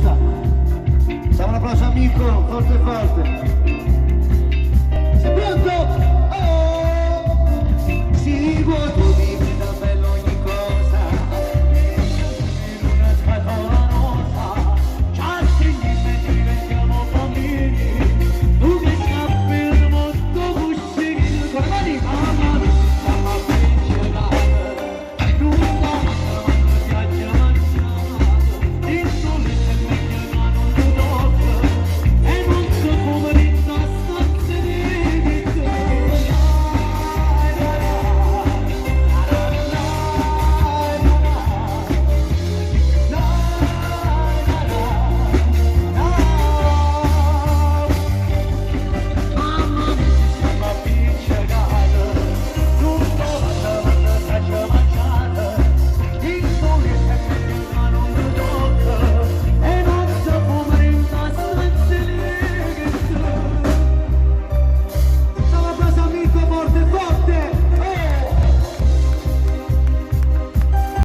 questa. Facciamo un applauso amico, forte forte. Sei pronto? Oh! Si vuoto